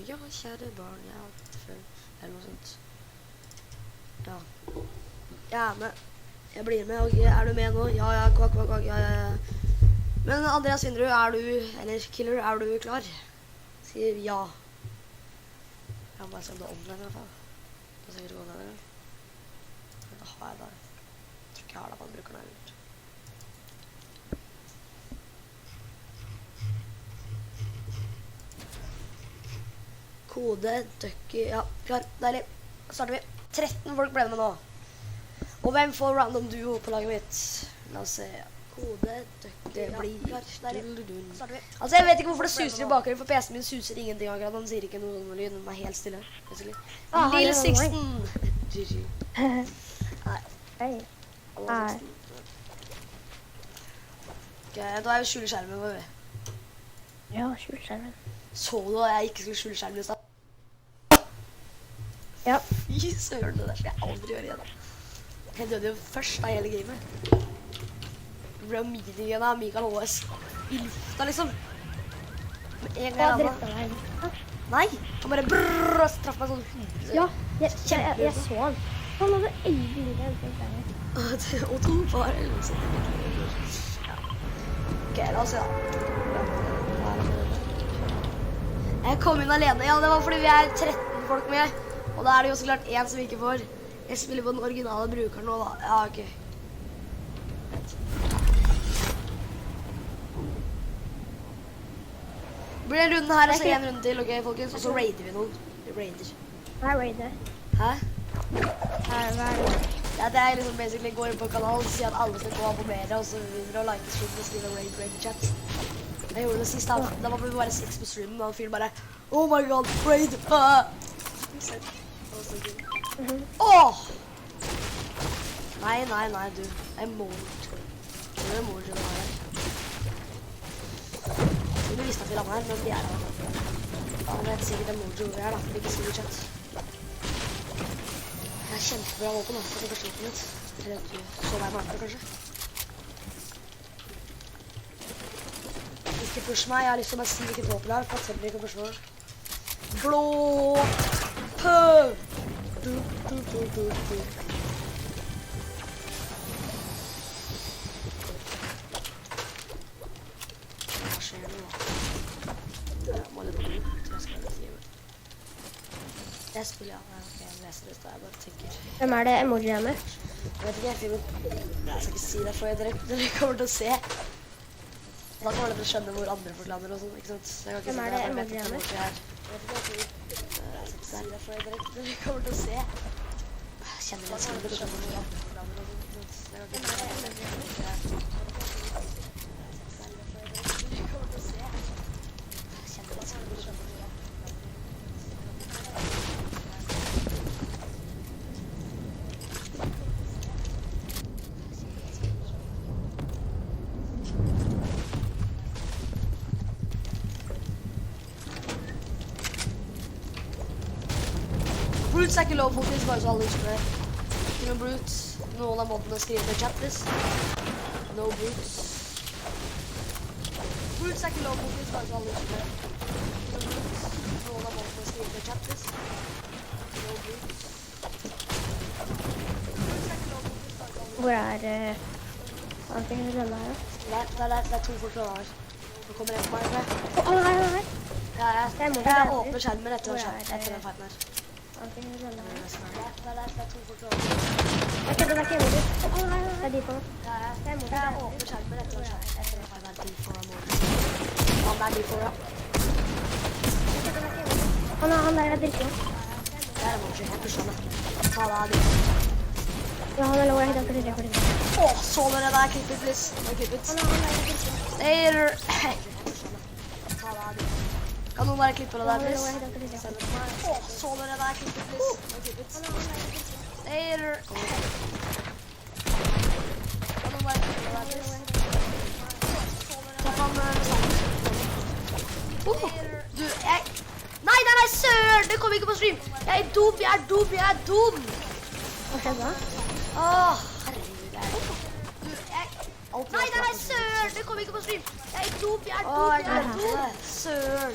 ja, kjære barn, ja, eller noe sånt. Ja. Ja, men jeg blir med, og er du med nå? Ja, ja, kvakk, kvakk, kvakk, ja, ja, ja. Men Andreas Vinderud, eller Killer, er du klar? Sier ja. Jeg må bare se om det er online i hvert fall. Det er sikkert gå ned der. Men da har jeg det. Jeg tror ikke jeg har det på den brukeren her. Kode, Ducky, ja, klar, deilig. Da starter vi. 13 folk ble med nå. Og hvem får random duo på laget mitt? La oss se. Kode, Ducky, det blir klar, deilig. Da starter vi. Altså, jeg vet ikke hvorfor det suser i bakgrunnen, for PC-en min suser ingenting akkurat. Den sier ikke noe sånn lyd, den er helt stille. Lille Sixten! GG. Nei. Hei. Ok, da er vi skjule skjermen, hva gjør vi? Ja, skjule skjermen. Så du at jeg ikke skulle skjule skjermen i stedet? Ja. Fy søren, det der skal jeg aldri gjøre igjen. Jeg døde jo først av hele gamet. Det ble jo meningen av Mikael Hås i lufta, liksom. Med en gang Jeg drepte deg. Nei, han bare brrrr og traff meg sånn. Ja, jeg så han. Han hadde 11 livet. Og to par eller noe sånt. Ja. Ok, la oss se da. Jeg kom inn alene, ja, det var fordi vi er 13 folk med. Og da er det jo så klart en som ikke får. Jeg spiller på den originale brukeren nå da. Ja, ok. Det blir en runde her, og så en runde til, ok, folkens? Og så raider vi noen. Vi raider. Hva er raider? Hæ? Hva er det? Ja, det er liksom basically går inn på kanalen og sier at alle skal gå og abonnere, og så vinner og like streamen og skrive raid i chat. Jeg gjorde det sist da. Da var vi bare 6 på streamen, og fyren bare oh my god, raid! Åh! Nei, du. Jeg må ikke. Det må ikke være her. Du visste at vi lander her, men vi er her. Ja, men jeg vet sikkert en mojo over her da, for vi ikke skriver chat. Det er kjempebra våpen da, for det første våpen mitt. Eller du så meg med andre, kanskje. Ikke push meg, jeg har lyst til å bare si hvilket våpen jeg har, for jeg tør ikke å pushe meg. Blå! Pøv! Hva skjer nå? Jeg må litt opp, tror jeg skal skrive. Jeg spiller, ja. Ok, jeg leser det, jeg bare tenker. Hvem er det emojiet med? Jeg vet ikke, jeg skal ikke si det, for dere kommer til å se. Da kommer dere til å skjønne hvor andre folk lander og sånn, ikke sant? Hvem er det emojiet med? Jeg kommer til å se. Jeg kjenner litt sånn, dere skjønner hvor andre folk lander og sånn, ikke sant? Jeg kommer til å se. Jeg kjenner litt sånn, dere skjønner hvor andre folk lander. Brutes er ikke lov, folkens, bare så alle husker det. Ikke noe brutes. Noen av måtene skriver i chat-list. No brutes. Brutes er ikke lov, folkens, bare så alle husker det. Ikke noe brutes. Noen av måtene skriver i chat-list. No brutes. Brutes er ikke lov, folkens, bare så alle husker det. Hvor er antingen denne her? Det er to folk fra her. Nå kommer en på meg, tror jeg. Her. Ja, jeg åpner skjermen etter den fighten her. Antingen denne her. Det er to folk fra her. Ok, det er ikke emoji. Det er de på. Jeg åpner skjermen etter den fighten her. Det er de for emoji. Ja, det er de for, ja. Han der er drittlig. Det er emoji, jeg pusher han. Ta det av de. Ja, han er low, jeg hitter for det. Åh, så dere der, klippet, please. Nå klippet. Later. Ta det av de. Kan noen bare klippe det der, please? Åh, så dere der, klippet, please. Nå klippet. Later. Kan noen bare klippe det der, please? Ta fram sammen. Du, Nei, søren! Det kom ikke på stream! Jeg er dum! Hva skjedde da? Åh, herregud, Nei, søren! Det kom ikke på stream! Jeg er dum! Søren!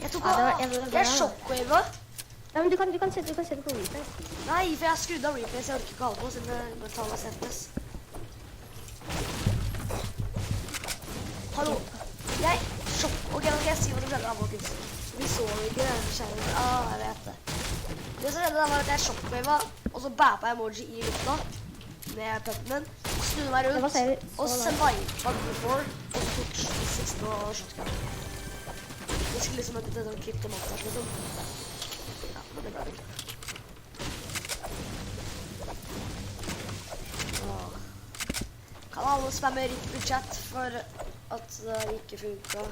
Jeg tok Ja, av. Jeg er shockwave. Ja, men du kan se det på replay. Nei, for jeg har skrudd av replay, så jeg orker ikke holde på, siden det bare tar meg settes. Hallo. Ok, nå skal jeg si hva som skjedde da, folkens. Vi så jo ikke det skjermen. Jeg vet det. Det som skjedde da var at jeg shockwava, og så bæpa jeg emoji i lufta med puppen min, snudde meg rundt, og snipa before, og så tok 16 og shotgun. Det skulle liksom ikke til sånn kryptomontage, liksom. Ja, men det ble det ikke. Kan alle spamme RIP i chat for at det ikke funket?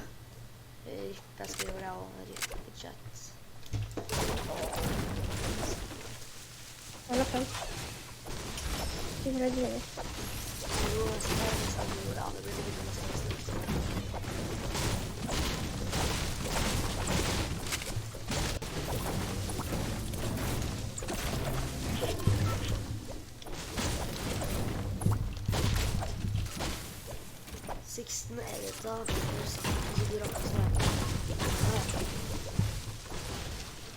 RIP, jeg skriver det også, RIP i chat. Jeg la frem. Du vil ha det. Jo, så det er nesten jo, ja, det blir litt nesten. 16 editor, og så du rakker så her.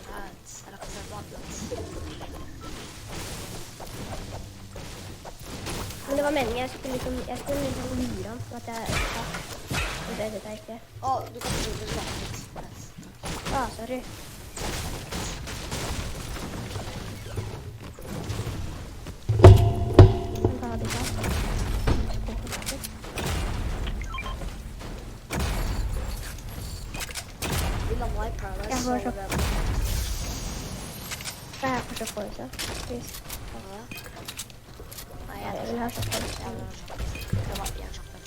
Jeg rakker så her baklengs. Men det var meningen, jeg skulle liksom lure han, at det vet jeg ikke. Du kan ikke gjøre det litt. Sorry. Hva hadde du sagt? Jeg får så... Det er kanskje for seg. Nei, jeg vil ha sjokker. Det var en sjokker.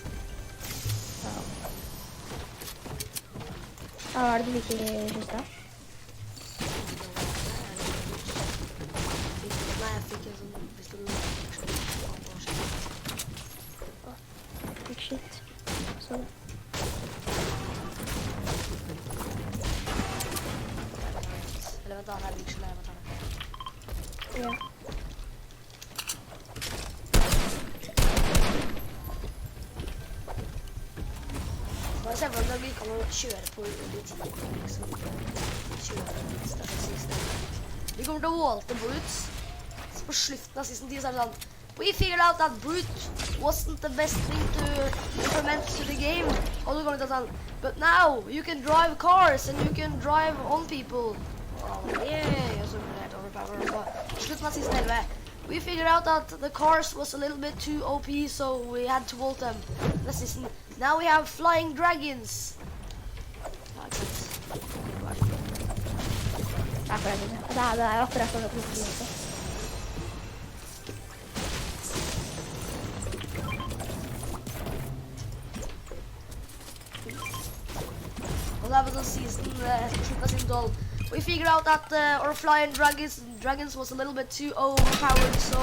Hva var det du liker i kista? Nei, jeg fikk en sånn pistol. Shit. Sånn. Eller vent da, det er viksel, jeg må ta det. Ja. Bare se hvordan vi kan kjøre på ulike tider, liksom. Vi kommer til å valte Brute. På slutten av season 10 så er det sånn, we figured out that Brute wasn't the best thing to implement to the game. Og så kommer det til sånn, but now you can drive cars and you can drive on people. Yeah, og så blir det helt overpowered. På slutten av season 11, we figured out that the cars was a little bit too OP, so we had to vault them. This season, now we have flying dragons. Ja, ikke sant. Det er akkurat sånn at vi ikke gjør det. Og det var sånn season, slutten av season 12. We figured out that our flying dragons was a little bit too overpowered, so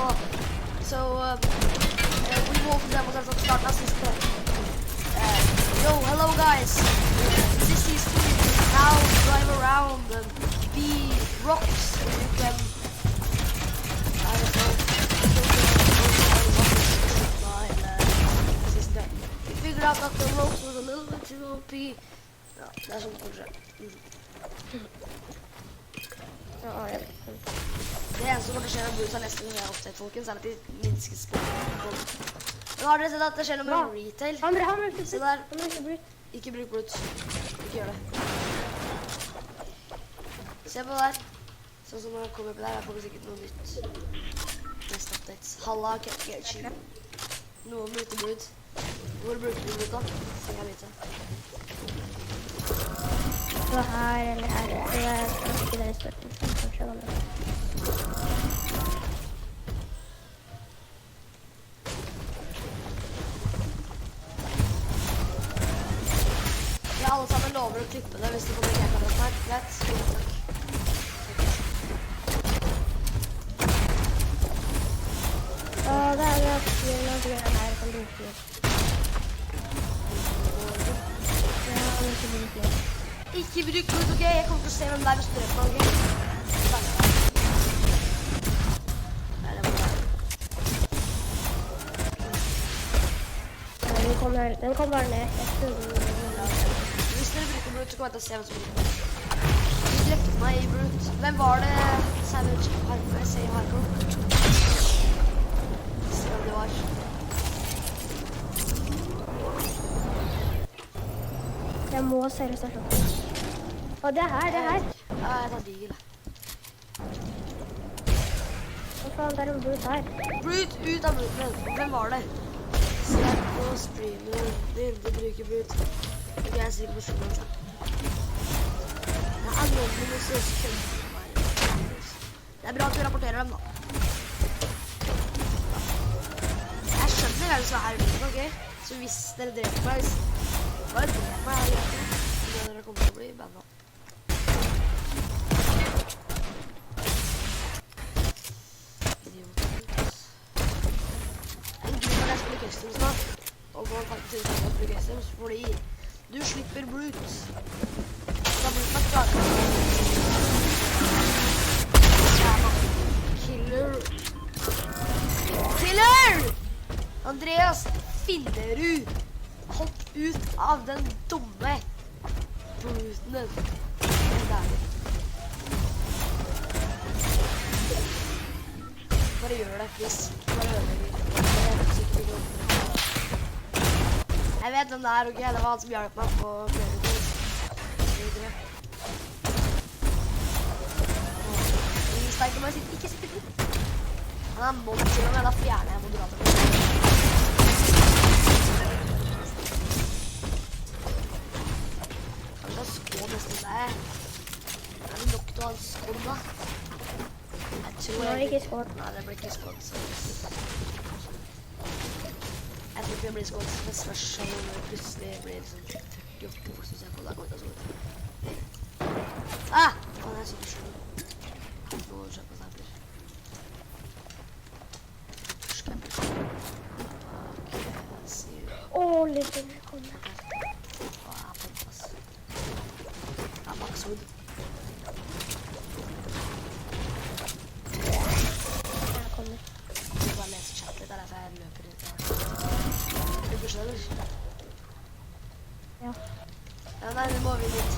we wolfed them, og så start av season 12. Yo, hello guys. This season you can now drive around and be rocks, and you can, I don't know, we figured out that the ropes was a little bit too OP. Ja, det er sånn det kommer til. Det eneste som kommer til å skje med Bruce neste gang jeg har oppsett, folkens, er at de minsker spillet. Men har dere sett at det skjer noe med retail? Se der. Ikke bruk Bruce. Ikke gjør det. Se på der. Sånn som når det kommer på der, kommer sikkert noe nytt. Neste updates. Halla, Ketchi. Noen brukte Bruce. Hvor bruker du Bruce da? Skal jeg vite. Det var her, eller her. Det var ikke der i starten. Kanskje var det. Ja, alle sammen lover å klippe det hvis det kommer ikke akkurat snart. Greit. Takk. Det er noe her som bruker. Ikke bruk Bruce, ok? Jeg kommer til å se hvem der med strømmen, ok? Nei, det var det. Den kom bare ned. Hvis dere bruker Bruce, så kommer jeg til å se hvem som bruker Bruce. Hvem var det? Savage Harper, jeg sier Harper. Se hvem det var. Jeg må seriøst ha slått. Å, det er her. Ja, jeg tar digel. Hva faen, det er en brute her. Brute, ut av bruten. Hvem var det? Se på streamen din, du bruker brute. Ok, jeg sier på streamen seg. Det er anonyme søsken. Det er bra at du rapporterer dem da. Jeg skjønner hvem som er her ute, ok? Så hvis dere dreper meg, bare drep meg, jeg gjør det. Dere kommer til å bli bandet. Og går faktisk til å spille customs fordi du slipper brute. Da blir man klar. Killer! Andreas Finnerud, hopp ut av den dumme bruten. Bare gjør det, please. Bare ødelegger. Jeg vet hvem det er, ok? Det var han som hjalp meg på Flick1k's. Ingen meg sitter, ikke sitte godt. Han er mod til og med, da fjerner jeg moderatorene. Kan du ha skål nesten deg? Er det nok til å ha en skål da? Jeg tror Nå er det ikke skål. Nei, det blir ikke skål. Jeg tror ikke det blir skål, men spørsmål når det plutselig blir sånn 38 folk som ser på, da går det ikke så ut. Ah! Faen, jeg er så forskjellig. Nå må du kjøpe snapper. Skapper. Ok, sier du. Åh, litt kommer. Hva er på plass? Ja, makshood. Jeg kommer. Jeg bare leser chat litt, det er derfor jeg løper ut her. Er du pushet, eller? Ja. Ja, nei, det må vi dit.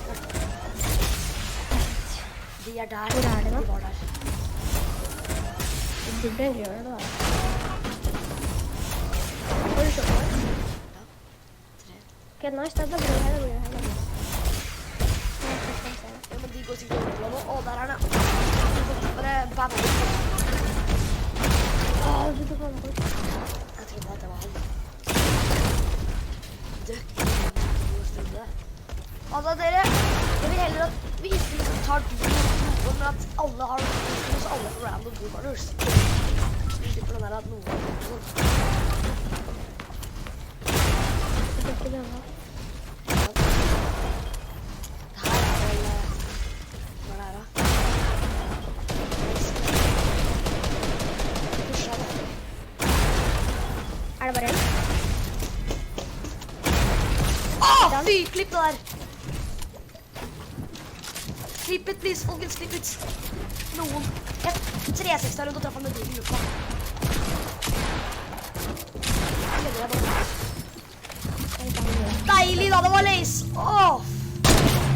De er der. Hvor er de da? De var der. Du burde egentlig gjøre det da. Får du kjøpe det? Ja. 3. Ok, nice, det er bra her, det blir her. Ja, men de går sikkert over til nå. Å, der er den. Bare bam. Åh, du tok han bort. Jeg trodde at det var han. Døkk. Altså, dere, jeg vil heller at vi ikke liksom tar bilen og men at alle har noe, så alle får random blue borders. Så vi slipper den der at noen har noe. Det er ikke denne. Det her er vel... Hva er det her da? Pusha det. Er det bare en? Åh, fy! Klipp det der! Klipp it, please, folkens, klipp it! Noen. Jeg 360 rundt og traff han med bilen i lufta. Jeg glemmer det bare. Deilig da, det var lace! Åh!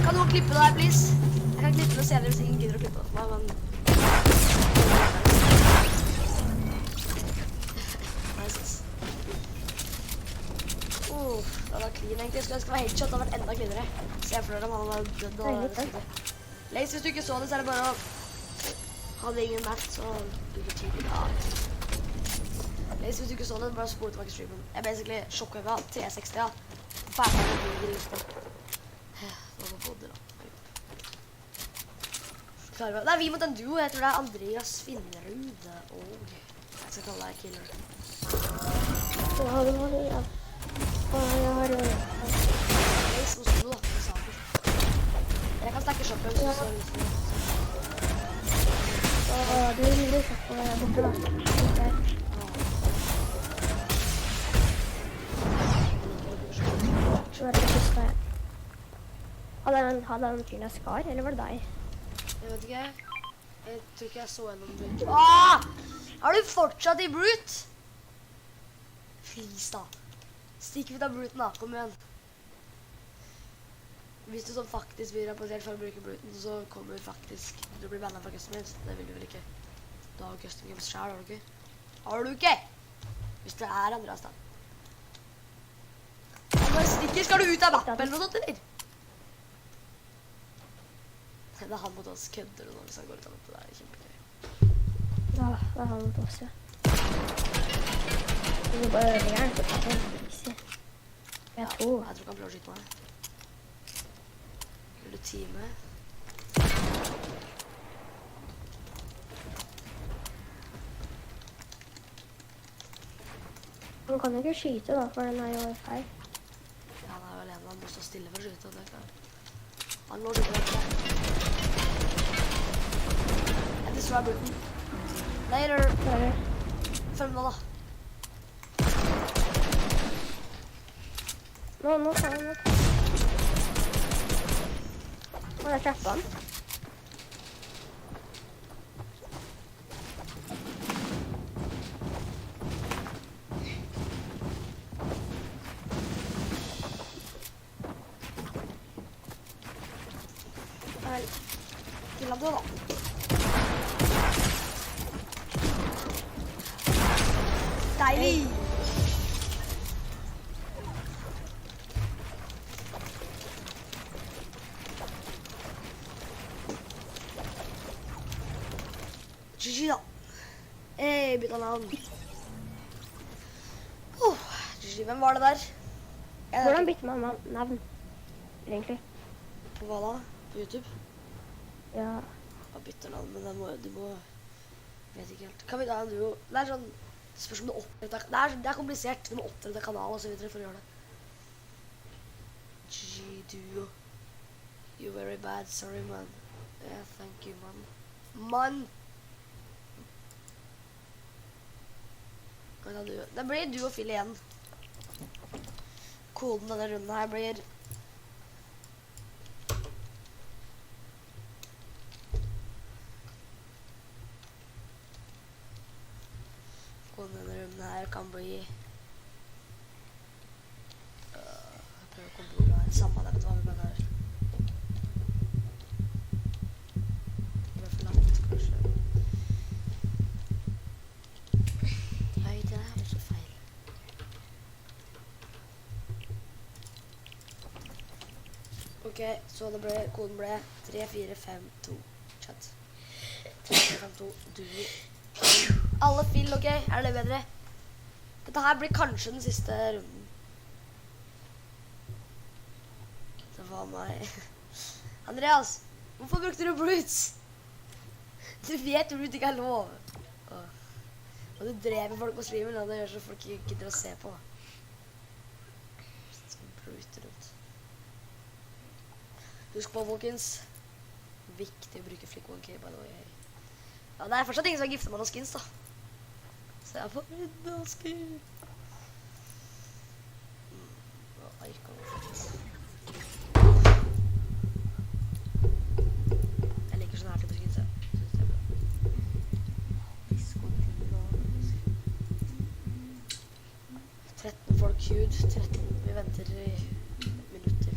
Kan noen klippe det her, please? Jeg kan klippe det senere hvis ingen gidder å klippe det for meg, men... Nice. Det var clean egentlig. Jeg skulle ønske det var headshot, det hadde vært enda cleanere. Se for dere om han var død og... Lace, hvis du ikke så det, så er det bare å... Hadde ingen mat, så... Du får tid. Ja. Lace, hvis du ikke så det, bare spole tilbake streamen. Jeg basically sjokkhøyga 360, ja. Ferdig med bilen i luften. Det var bodde da. Det er vi mot en duo. Jeg tror det er Andreas Finnerud. Og... Jeg skal kalle deg killer. Ja, det var det, ja. Jeg har det. Lace, hvor sto du da? Jeg kan stakke shoppen, så står det liksom. Du er mye sett på det borte da. Så var det første. Hadde han fyren av skar, eller var det deg? Jeg vet ikke. Jeg tror ikke jeg så gjennom brute. Åh! Er du fortsatt i brute? Please da. Stikk ut av bruten da, kom igjen. Hvis du sånn faktisk blir rapportert for å bruke bruten, så kommer faktisk du blir bannet fra custom games. Det vil du vel ikke. Du har jo custom games selv, har du ikke? Har du ikke? Hvis det er Andreas da. Men stikker, skal du ut av mappen eller noe sånt, eller? Det er han mot oss kødder nå hvis han går ut av mappen. Det er kjempegøy. Ja, det er han mot oss, ja. Du må bare øve gjerne på det. Jeg tror ikke han prøver å skyte meg. Vil du teame? Han kan jo ikke skyte da, for den er jo feil. Ja, han er jo alene. Han må stå stille for å skyte. Det er klart. Han må skyte meg. Jeg destroyer bruten. Later. Følg med nå da. Nå tar han nok. Nå har jeg trappet han. Vel, til han da. Deilig! GG da. Bytta navn. GG, hvem var det der? Hvordan bytter man navn, egentlig? På hva da? På YouTube? Ja. Jeg bytter navn, men du må... Vet ikke helt. Kan vi da en duo? Det er sånn... Spørs om du oppretter... Det er komplisert. Du må opprette kanal og så videre for å gjøre det. GG duo. You're very bad, sorry man. Yeah, thank you man. Man! Det blir du og Phil igjen. Koden denne runden her blir... Koden denne runden her kan bli... Jeg prøver å komme på det her. Samme det, vet du hva vi bare her. Det ble for langt, kanskje. Ok, så koden ble 3452 chat. 3452 duo. Alle fill, ok? Er det bedre? Dette her blir kanskje den siste runden. Det var meg. Andreas, hvorfor brukte du brutes? Du vet brute ikke er lov. Og du drever folk på streamen, og det gjør så folk ikke gidder å se på. Brute rundt. Husk på, folkens. Viktig å bruke Flick1k's, by the way. Ja, det er fortsatt ingen som har giftet med noen skins, da. Så jeg får noen skins. Jeg liker sånn her type skins, jeg. Synes det er bra. Disco. 13 folk queued. 13. Vi venter i minutter.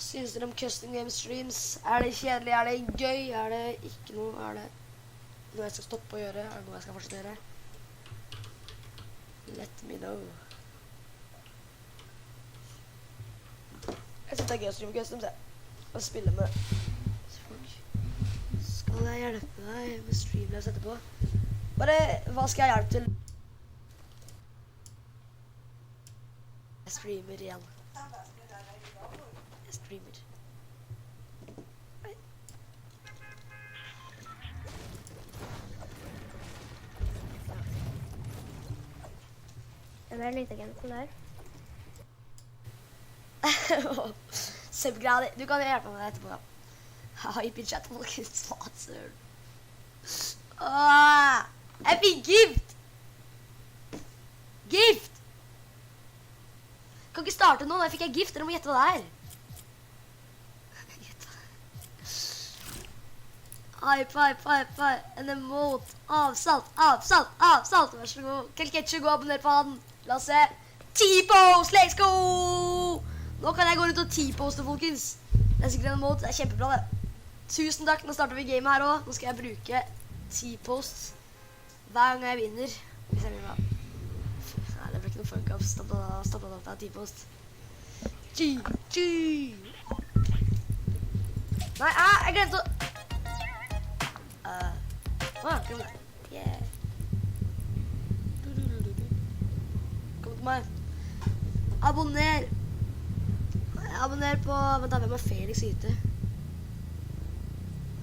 Synes dere om custom game streams? Er det kjedelig? Er det gøy? Er det ikke noe? Er det noe jeg skal stoppe å gjøre? Er det noe jeg skal fortsette å gjøre? Let me know. Jeg synes det er gøy å streame customs, jeg. Og spille med folk. Skal jeg hjelpe deg med streamløs etterpå? Bare, hva skal jeg hjelpe til? Jeg streamer igjen. Jeg streamer. Hei. Den er litt agenten der. Kjempegradig. Du kan hjelpe meg etterpå, da. Hype i chat, folkens. Fatsøren. Jeg fikk gift! Gift! Kan ikke starte nå, da fikk jeg gift. Dere må gjette hva det er. High. En emot. Avsalt. Vær så god. Flick1k's, gå og abonner på han. La oss se. T-post, let's go! Nå kan jeg gå rundt og T-poste, folkens. Det er sikkert en emot, det er kjempebra det. Tusen takk, nå starter vi gamet her også. Nå skal jeg bruke T-post hver gang jeg vinner. Hvis jeg vinner da. Nei, det ble ikke noe fun-cups. Stoppet opp der, T-post. G. Nei, jeg glemte å... glem det. Yeah. Kom til meg. Abonner på... Vent da, hvem er Felix ute?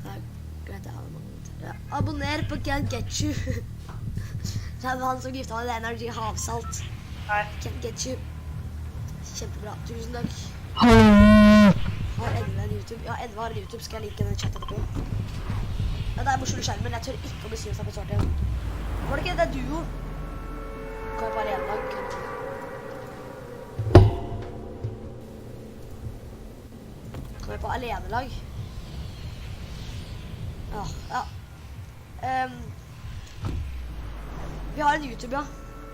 Det er greit, jeg har mange minutter. Ja. Abonner på Flick1k's. Det er han som gifta med energy havsalt. Flick1k's. Kjempebra, tusen takk. Har Edve en YouTube? Ja, Edve har en YouTube, skal jeg like den chatten etterpå. Ja, det er morsomt i skjermen, jeg tør ikke å beskrive seg på svart igjen. Var det ikke det? Det er duo. Kan jeg på arenalag? Kan jeg på alenelag? Ja. Vi har en YouTube, ja.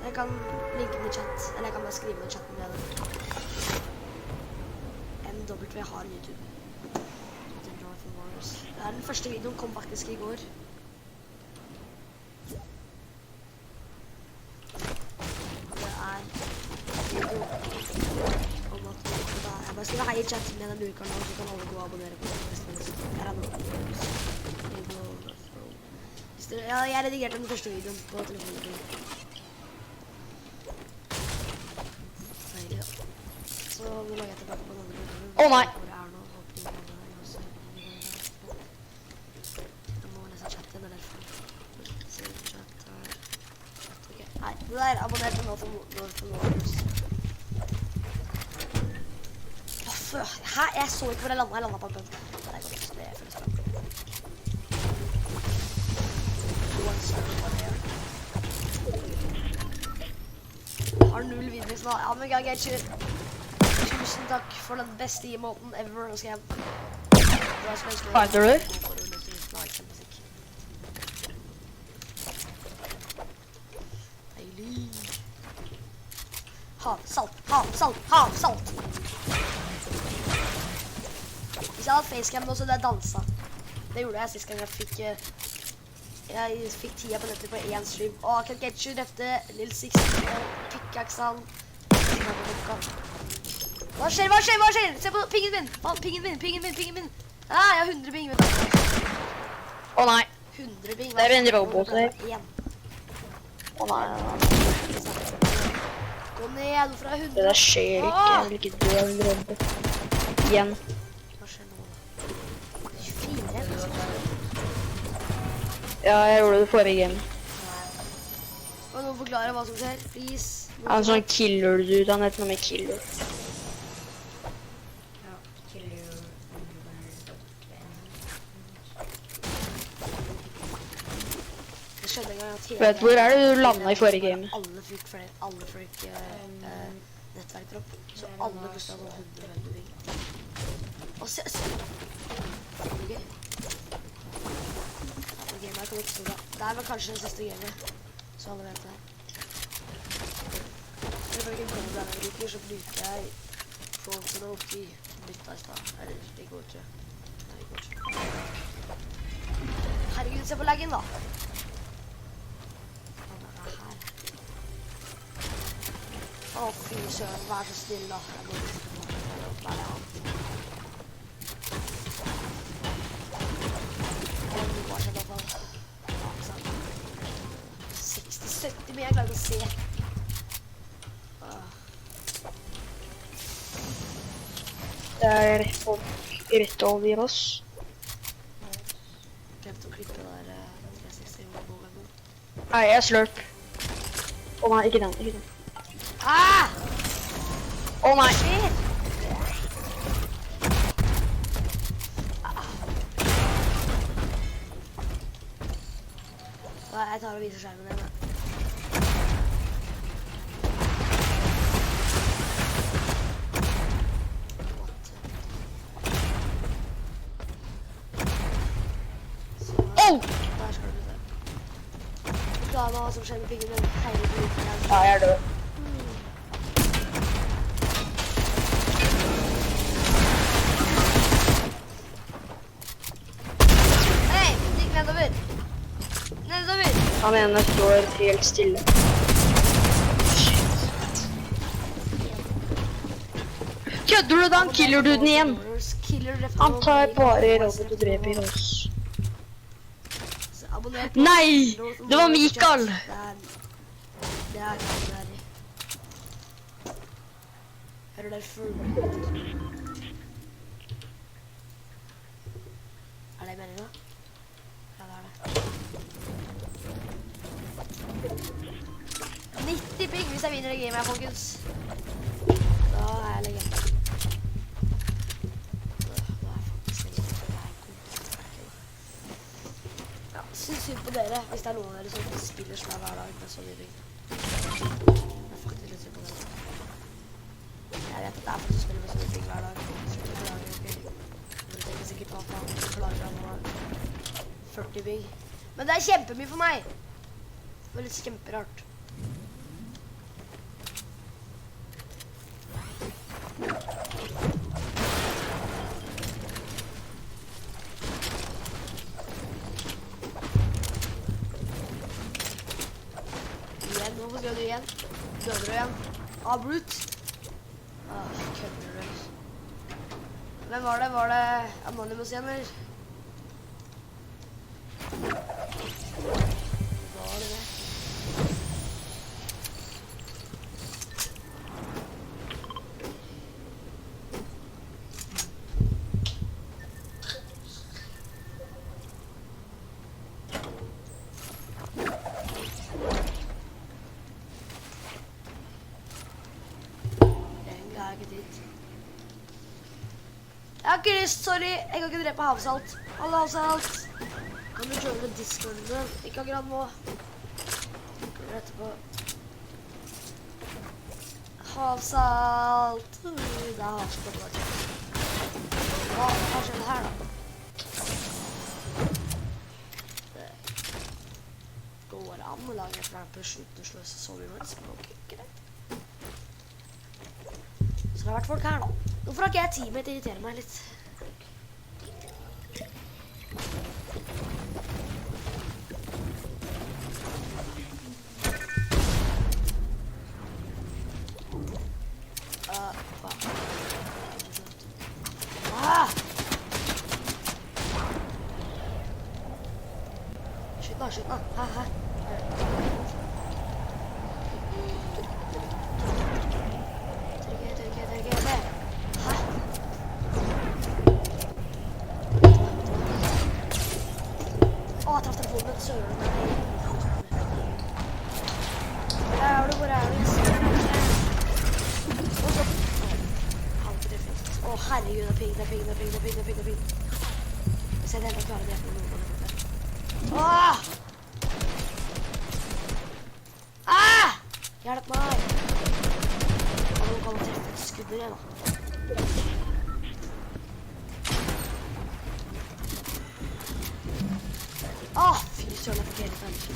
Jeg kan linke den i chat, eller jeg kan bare skrive den i chatten med den. MW har en YouTube. Det er den første videoen kom faktisk i går. Det er video om at jeg bare skriver hei i chat med den lurkanalen, så kan alle gå og abonnere på den. Jeg redigerte den første videoen på telefonen. Så nå lager jeg tilbake på den andre videoen. Å nei! Nei, det der, abonner på nå for Northern. Hæ? Jeg så ikke hvor jeg landet. Jeg landet på en pump. Det er godt, det føles bra. Har 0 videos nå. Ja, men Flick1k's. Tusen takk for den beste emoten ever. Nå skal jeg... Fighter du? Havsalt! Hvis jeg hadde facecam nå, så hadde jeg danset. Det gjorde jeg sist gang jeg fikk 10 på nettet på én stream. Åh, Flick1k's drepte Lil 6, pickaxe han. Hva skjer? Se på pingen min! Pingen min! Ah, jeg har 100 ping, vet du. Å nei. 100 ping. Det er en robot her. Å nei. Gå ned fra 100. Det der skjer ikke, jeg vil ikke dø av en robot. Igjen. Hva skjer nå da? 24. Ja, jeg gjorde det forrige game. Skal noen forklare hva som skjer? Please. Han sånn killer dude, han heter noe med killer. Ja, killer. Det skjedde en gang at hele... Vet du, hvor er det du landet i forrige game? Alle fikk nettverker opp, så alle pustet sånn 100 ping. Og se! Ok. Gamet her kommer ikke så bra. Det her var kanskje den siste gamet, så alle vet det. Når jeg ikke kommer denne bruker, så bruker jeg Fortnite bytta i stad. Eller, det går ikke. Nei, det går ikke. Herregud, se på laggen da! Å, fy søren, vær så stille da. Jeg må vise på noe. Hva er det annet? Hva skjer da, fall? 60-70, men jeg klarer ikke å se. Det er folk rett over oss. Glemte å klippe der 360-målen. Nei, jeg slurp. Å nei, ikke den. Ah! Å nei! Shit! Jeg tar og viser skjermen igjen. Så. hva som skjer med pingen min. Herregud. Ja, jeg er død. Hei, gikk nedover. Nedover. Han ene står helt stille. Kødder du da? Han killer du den igjen. Han tar bare robot og dreper oss. Nei! Det var Mikael! Det er. Hører dere full? Er det meningen da? Ja, det er det. 90 ping hvis jeg vinner det gamet her, folkens. Da er jeg legende. Syns synd på dere, hvis det er noen av dere som spiller som hver dag med så mye bygg. Det er faktisk litt synd på dere. Jeg vet at det er folk som spiller med så mye bygg hver dag. Så jeg beklager ikke. Dere tenker sikkert hva faen, jeg beklager at man har 40 bygg. Men det er kjempemye for meg! Det var litt kjemperart. Hvorfor skal du igjen? Døder du igjen? Brute. Kødder du? Hvem var det? Var det Anonymous igjen, eller? Var det det? Jeg har ikke lyst, sorry. Jeg kan ikke drepe havsalt. Alle havsalt. Kan du joine Discorden din? Ikke akkurat nå. Kommer etterpå. Havsalt. Det er havsalt på hvert. Hva skjer her da? Det går an å lage et rampush uten å sløse så mye med språk, ikke det? Så det har vært folk her da. Hvorfor har ikke jeg teamet til å irritere meg litt? Skyt nå. Her. Jeg traff telefonen med søren. Hvor er du? Herregud, det er ping. Hvis jeg helt klarer det på noen. Hjelp meg! Nå kan man treffe et skudd igjen da. Fy søren, jeg får ikke helt energi.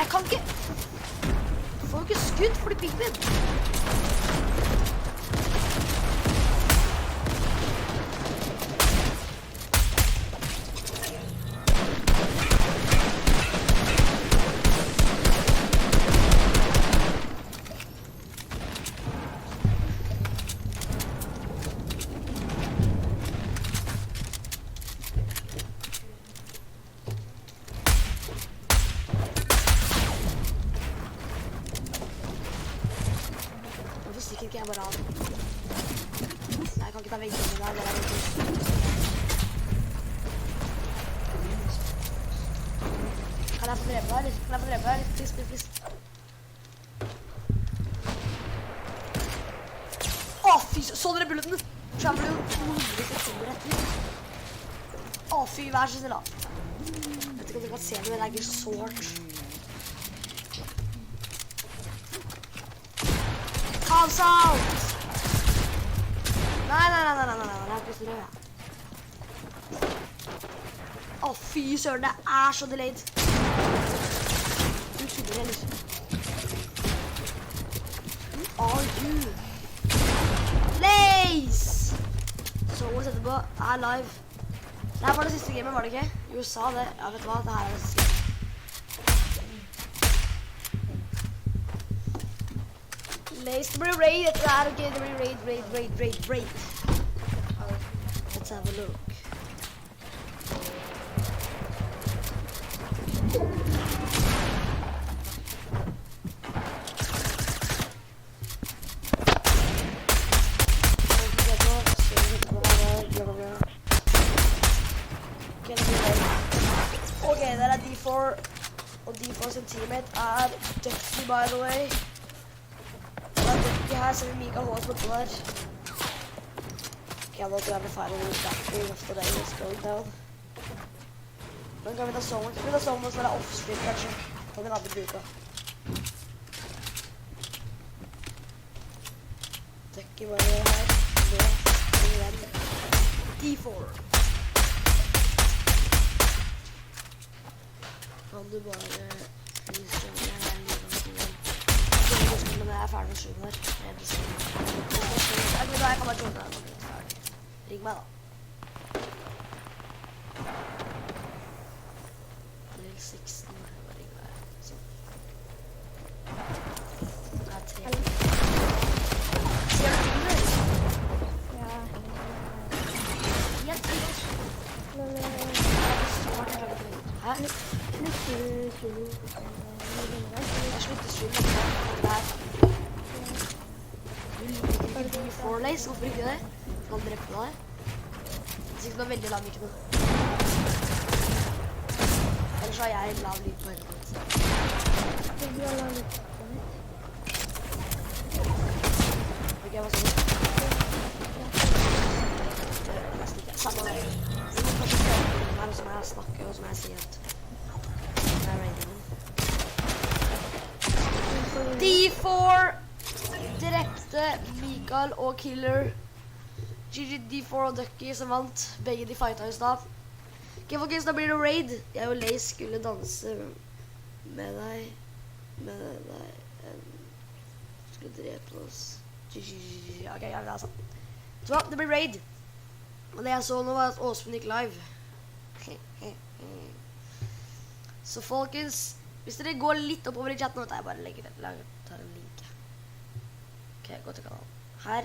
Jeg kan ikke... Du får jo ikke skudd for de pigmen. Ikke jeg bare av. Nei, jeg kan ikke ta veggen med deg. Kan jeg få drepe deg, eller? Please. Fy, så dere bulleten? Så jeg ble jo 200 sekunder etter. Fy, vær så snill da. Jeg vet ikke om dere kan se det, men det legger så hardt. Havsalt! Nei, jeg har ikke strøm, ja. Å, fy søren, det er så delayed. Du tuller heller. Who are you? Lace! Så må du sette på, er live. Det her var det siste gamet, var det ikke? I USA, det. Ja, vet du hva? Det her er det siste. Lace, det blir raid etter det her, ok? Det blir raid. Let's have a look. Ok, der er D4, og D4 sin teammate er Ducky, by the way. Det er Ducky her, ser vi Mikael H. borte der. Ok, nå tror jeg blir ferdig med Ducky, ofte det is going down. Men kan vi ta sånn, så er det off-stream kanskje, på den andre bruka. Ducky bare her, med D4. Kan du bare fristrømme her litt om tiden? Men jeg er ferdig med skjønner her. Jeg kan bare joine deg når jeg er ferdig. Ring meg da. Del 16. Jeg bare ringer meg. Sånn. Det er 3. Ser du ting der? Ja. Helt fint. Hæ? Jeg slutter streamen det her. Du liker ikke D4 Lace, hvorfor ikke det? Skal han drepe deg? Hvis ikke du er veldig lav, ikke noe. Ellers har jeg lav lyd på hele tiden. Du har laget det. Ok, hva sa du? Nesten ikke. Samme det. Så må kanskje prøve her, og så må jeg snakke, og så må jeg si at D4 drepte Mikael og Killer. GG D4 og Ducky som vant. Begge de fighta i stad. Ok, folkens, da blir det raid. Jeg og Lace skulle danse med deg. Skulle drepe oss. GG. Ok, ja, det er sant. Så det blir raid. Og det jeg så nå var at Åsmund gikk live. Så folkens, hvis dere går litt oppover i chatten, jeg bare tar en link. Ok, gå til kanalen. Her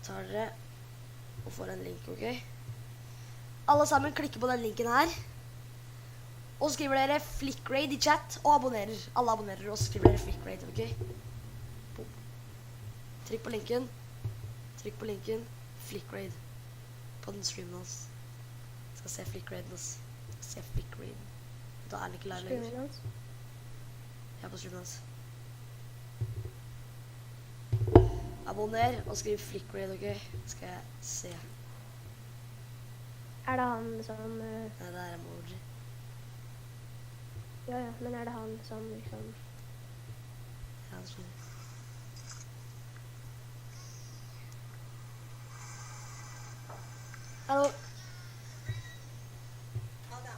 tar dere og får en link, ok? Alle sammen klikker på den linken her. Og så skriver dere Flick1k's i chat og abonnerer. Alle abonnerer og så skriver dere Flick1k's, ok? Boom. Trykk på linken. Flick1k's. På den streamen hans. Jeg skal se Flick1k's. Da er den ikke live lenger. Jeg er på streamen hans. Abonner og skriv Flick1k's, ok? Skal jeg se. Er det han som... Nei, det er emoji. Ja, men er det han som liksom... Ja, det skjønner. Hallo. Ha det.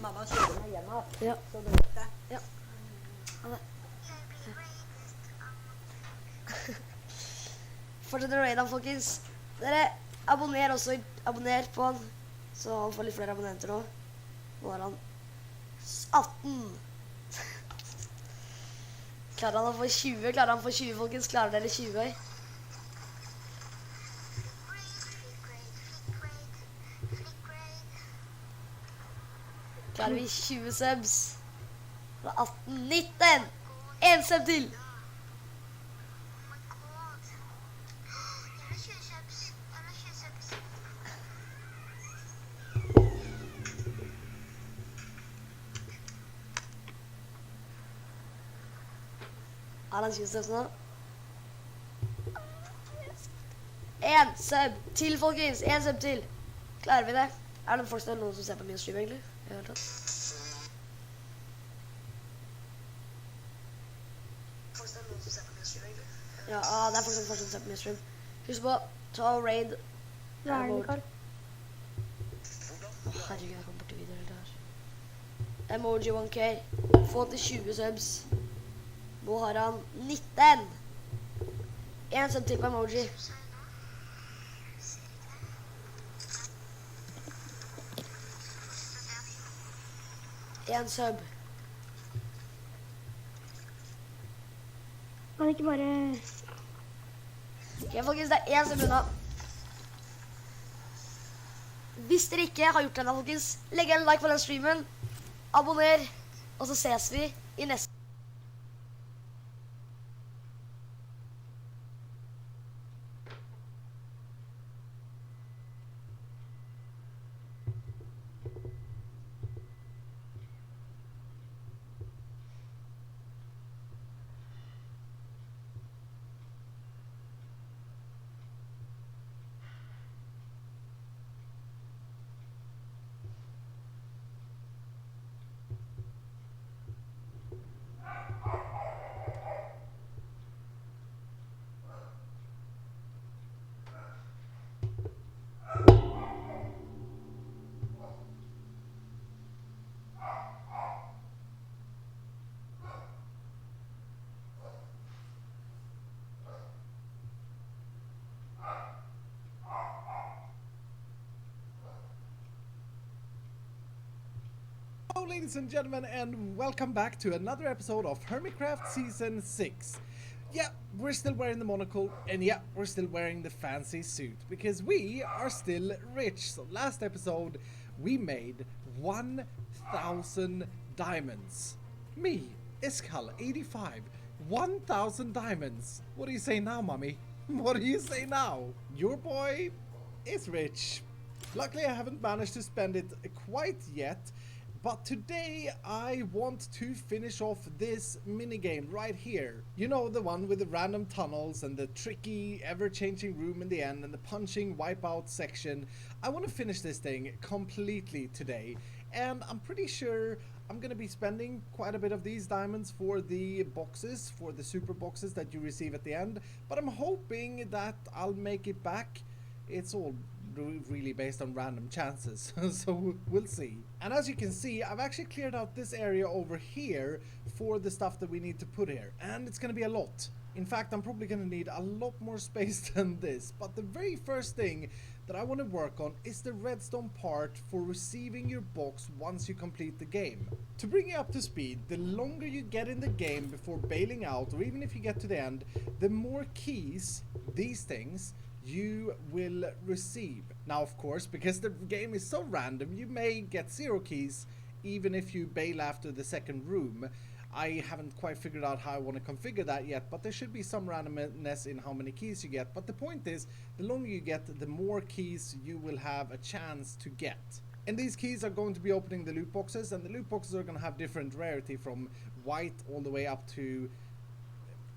Mamma kjører meg hjem her, Ja. så du vet det. Ja. Ha det. Fortsett å raide han, folkens. Dere, abonner også. Abonner på han, så han får litt flere abonnenter nå. Nå er han 18. Klarer han å få 20? Klarer han å få 20, folkens? Klarer dere 20? Klarer vi 20 subs? Fra 18, 19! En sub til! Er han 20 subs nå? En sub til, folkens! En sub til! Klarer vi det? Er det folk noen som ser på min stream, egentlig? I hele tatt. Ja, det er folk som ser på min stream. Husk på, Ta og raid. Hva er det, Mikael? Herregud, jeg kom borti videre der. Emoji 1K. Få til 20 subs. Nå har han 19. En sub til på emoji. En sub. Kan ikke bare... Ok, folkens, det er en sub unna. Hvis dere ikke har gjort det ennå, folkens, legg en like på den streamen, abonner, og så ses vi i neste. Hello ladies and gentlemen, and welcome back to another episode of Hermitcraft Season 6. Yeah, we're still wearing the monocle, and yeah, we're still wearing the fancy suit, because we are still rich. So last episode, we made 1,000 diamonds. Me, Iskal, 85, 1,000 diamonds. What do you say now, mommy? What do you say now? Your boy is rich. Luckily, I haven't managed to spend it quite yet. But today I want to finish off this minigame right here. You know, the one with the random tunnels and the tricky ever-changing room in the end and the punching wipeout section. I want to finish this thing completely today. And I'm pretty sure I'm going to be spending quite a bit of these diamonds for the boxes, for the super boxes that you receive at the end. But I'm hoping that I'll make it back. It's all really based on random chances, so we'll see. And as you can see, I've actually cleared out this area over here for the stuff that we need to put here, and it's gonna be a lot. In fact, I'm probably gonna need a lot more space than this, but the very first thing that I want to work on is the redstone part for receiving your box once you complete the game. To bring you up to speed, the longer you get in the game before bailing out, or even if you get to the end, the more keys, these things, you will receive. Now, of course, because the game is so random, you may get 0 keys even if you bail after the second room. I haven't quite figured out how I want to configure that yet, but there should be some randomness in how many keys you get. But the point is, the longer you get, the more keys you will have a chance to get. And these keys are going to be opening the loot boxes, and the loot boxes are going to have different rarity from white all the way up to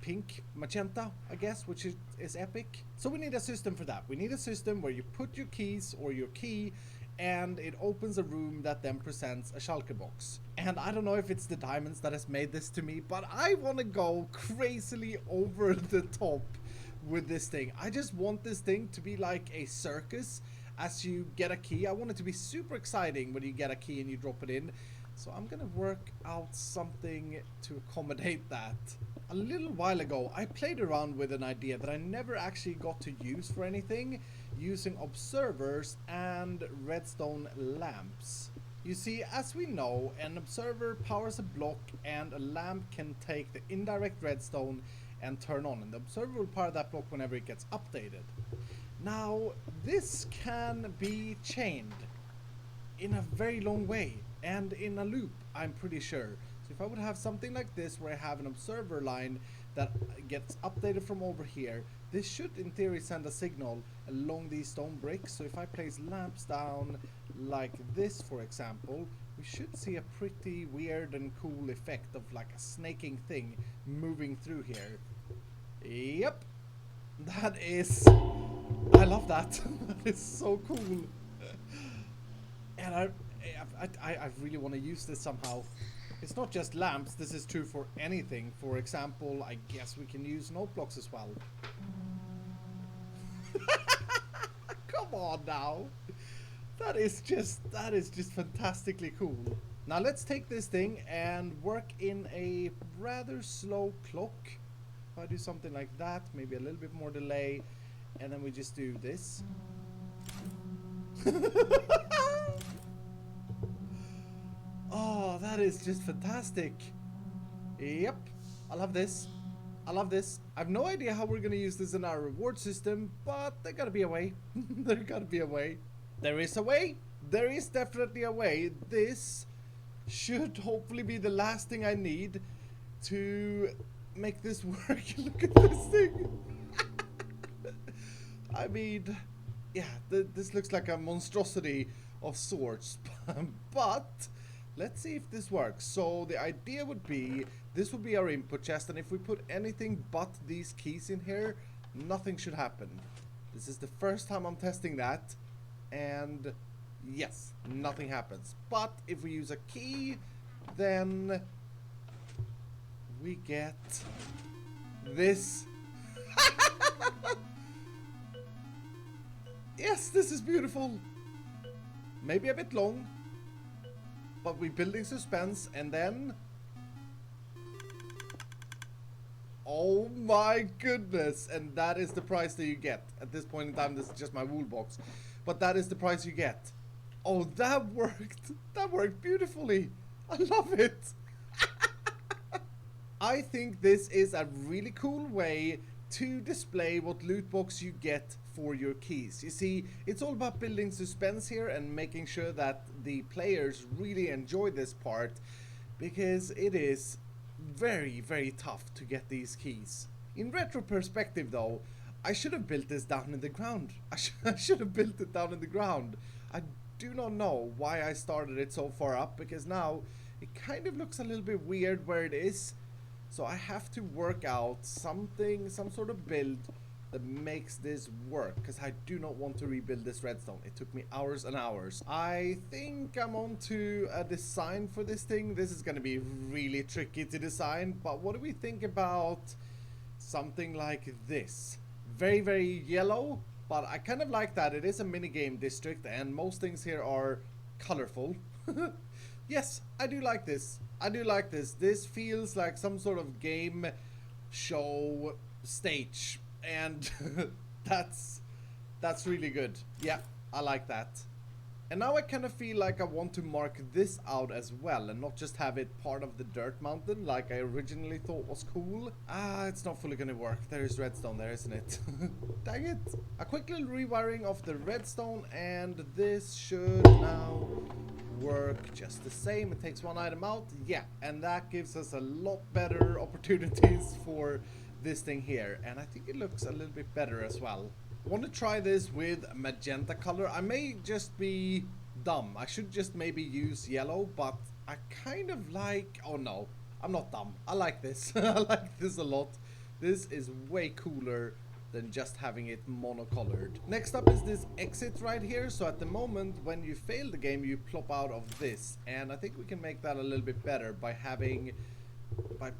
pink, magenta, I guess, which is epic. So we need a system for that. We need a system where you put your keys or your key and it opens a room that then presents a shulker box. And I don't know if it's the diamonds that has made this to me, but I want to go crazily over the top with this thing. I just want this thing to be like a circus as you get a key. I want it to be super exciting when you get a key and you drop it in. So I'm gonna work out something to accommodate that. A little while ago, I played around with an idea that I never actually got to use for anything, using observers and redstone lamps. You see, as we know, an observer powers a block and a lamp can take the indirect redstone and turn on, and the observer will power that block whenever it gets updated. Now, this can be chained in a very long way and in a loop, I'm pretty sure. So if I would have something like this where I have an observer line that gets updated from over here, this should in theory send a signal along these stone bricks. So if I place lamps down like this, for example, we should see a pretty weird and cool effect of like a snaking thing moving through here. Yep, that is, I love that. That is so cool. And I really want to use this somehow. It's not just lamps, this is true for anything. For example, I guess we can use note blocks as well. Come on now. That is just fantastically cool. Now let's take this thing and work in a rather slow clock. If I do something like that, maybe a little bit more delay, and then we just do this. Oh, that is just fantastic. Yep, I love this. I love this. I have no idea how we're gonna use this in our reward system, but there gotta be a way. There gotta be a way. There is a way. There is definitely a way. This should hopefully be the last thing I need to make this work. Look at this thing. I mean, yeah, this looks like a monstrosity of sorts, but let's see if this works. So the idea would be, this would be our input chest, and if we put anything but these keys in here, nothing should happen. This is the first time I'm testing that, and yes, nothing happens. But if we use a key, then we get this. Yes, this is beautiful. Maybe a bit long, but we're building suspense, and then... Oh my goodness, and that is the price that you get. At this point in time, this is just my wool box, but that is the price you get. Oh, that worked. That worked beautifully. I love it. I think this is a really cool way to display what loot box you get for your keys. You see, it's all about building suspense here and making sure that the players really enjoy this part, because it is very, very tough to get these keys. In retro perspective though, I should have built this down in the ground. I should have built it down in the ground. I do not know why I started it so far up, because now it kind of looks a little bit weird where it is. So I have to work out something, some sort of build that makes this work, because I do not want to rebuild this redstone. It took me hours and hours. I think I'm on to a design for this thing. This is going to be really tricky to design, but what do we think about something like this? Very, very yellow, but I kind of like that. It is a minigame district, and most things here are colorful. Yes, I do like this. I do like this. This feels like some sort of game show stage, and that's really good. Yeah, I like that. And now I kind of feel like I want to mark this out as well, and not just have it part of the dirt mountain like I originally thought was cool. Ah, it's not fully gonna work. There is redstone there, isn't it? Dang it. A quick little rewiring of the redstone, and this should now work just the same. It takes one item out. Yeah, and that gives us a lot better opportunities for this thing here, and I think it looks a little bit better as well. I want to try this with magenta color. I may just be dumb. I should just maybe use yellow, but I kind of like... Oh no, I'm not dumb. I like this. I like this a lot. This is way cooler than just having it monocolored. Next up is this exit right here. So at the moment when you fail the game, you plop out of this, and I think we can make that a little bit better by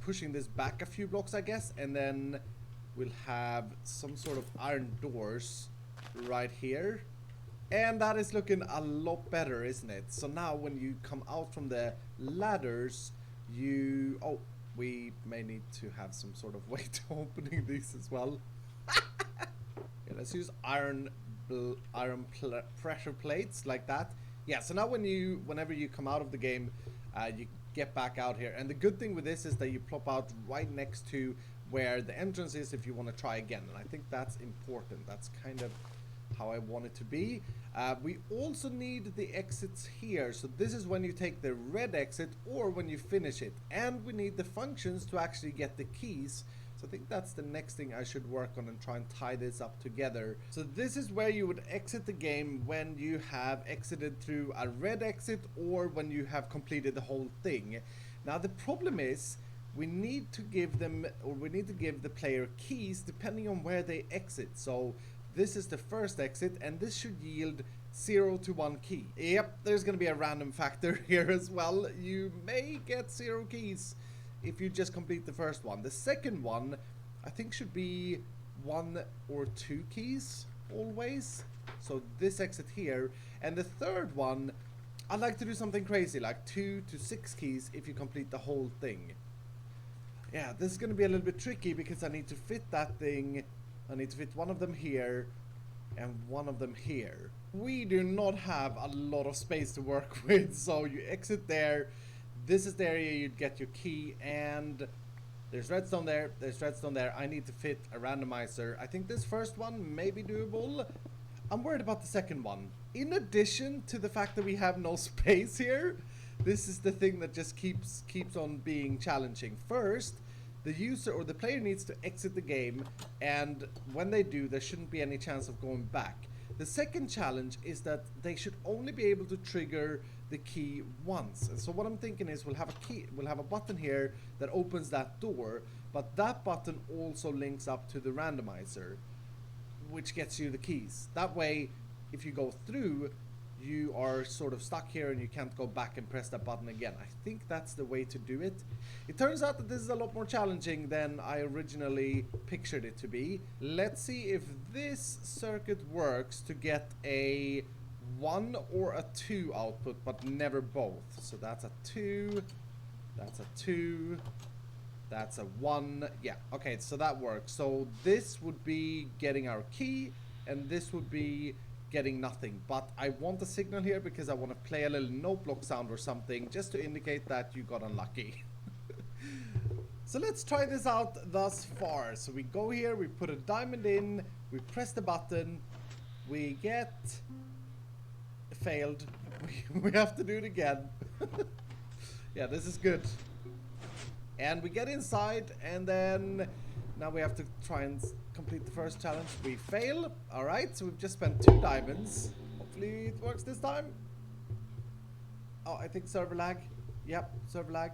pushing this back a few blocks, I guess, and then we'll have some sort of iron doors right here, and that is looking a lot better, isn't it? So now when you come out from the ladders, you... Oh, we may need to have some sort of way to opening these as well. Yeah, let's use pressure plates like that. Yeah, so now whenever you come out of the game, you get back out here, and the good thing with this is that you plop out right next to where the entrance is if you want to try again, and I think that's important. That's kind of how I want it to be. We also need the exits here, so this is when you take the red exit or when you finish it, and we need the functions to actually get the keys. So I think that's the next thing I should work on and try and tie this up together. So this is where you would exit the game when you have exited through a red exit or when you have completed the whole thing. Now the problem is we need to give the player keys depending on where they exit. So this is the first exit, and this should yield 0 to 1 key. Yep, there's gonna be a random factor here as well. You may get 0 keys if you just complete the first one. The second one, I think, should be 1 or 2 keys always. So this exit here. And the third one, I'd like to do something crazy, like 2 to 6 keys if you complete the whole thing. Yeah, this is going to be a little bit tricky because I need to fit that thing. I need to fit one of them here and one of them here. We do not have a lot of space to work with, so you exit there. This is the area you'd get your key, and there's redstone there, there's redstone there. I need to fit a randomizer. I think this first one may be doable. I'm worried about the second one. In addition to the fact that we have no space here, this is the thing that just keeps on being challenging. First, the user or the player needs to exit the game, and when they do, there shouldn't be any chance of going back. The second challenge is that they should only be able to trigger the key once. And so what I'm thinking is we'll have a button here that opens that door, but that button also links up to the randomizer, which gets you the keys. That way, if you go through, you are sort of stuck here and you can't go back and press that button again. I think that's the way to do it. It turns out that this is a lot more challenging than I originally pictured it to be. Let's see if this circuit works to get a 1 or a 2 output, but never both. So that's a 2, that's a 2, that's a 1. Yeah, okay, so that works. So this would be getting our key, and this would be getting nothing. But I want a signal here because I want to play a little note block sound or something just to indicate that you got unlucky. So let's try this out thus far. So we go here, we put a diamond in, we press the button, we get failed. We have to do it again. Yeah, this is good. And we get inside, and then now we have to try and complete the first challenge. We fail. Alright, so we've just spent 2 diamonds. Hopefully it works this time. Oh, I think server lag. Yep, server lag.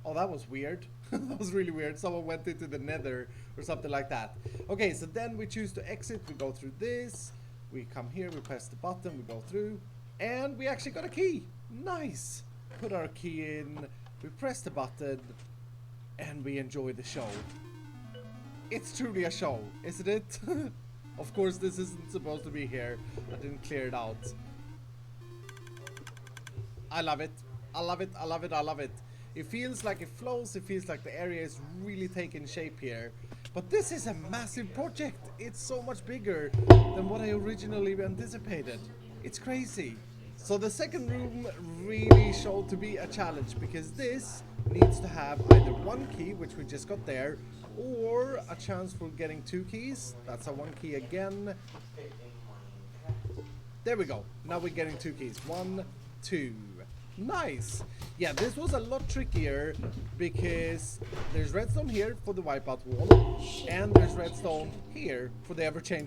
Oh, that was weird. That was really weird. Someone went into the nether or something like that. Okay, so then we choose to exit. We go through this. We come here, we press the button, we go through. And we actually got a key. Nice. Put our key in. We press the button. And we enjoy the show. It's truly a show, isn't it? Of course, this isn't supposed to be here. I didn't clear it out. I love it. I love it. I love it. I love it. It feels like it flows. It feels like the area is really taking shape here. But this is a massive project. It's so much bigger than what I originally anticipated. It's crazy. So the second room really showed to be a challenge because this needs to have either 1 key, which we just got there, or a chance for getting 2 keys. That's a 1 key again. There we go. Now we're getting 2 keys. 1, 2. Nice. Yeah, this was a lot trickier because there's redstone here for the wipeout wall, and there's redstone here for the ever-changing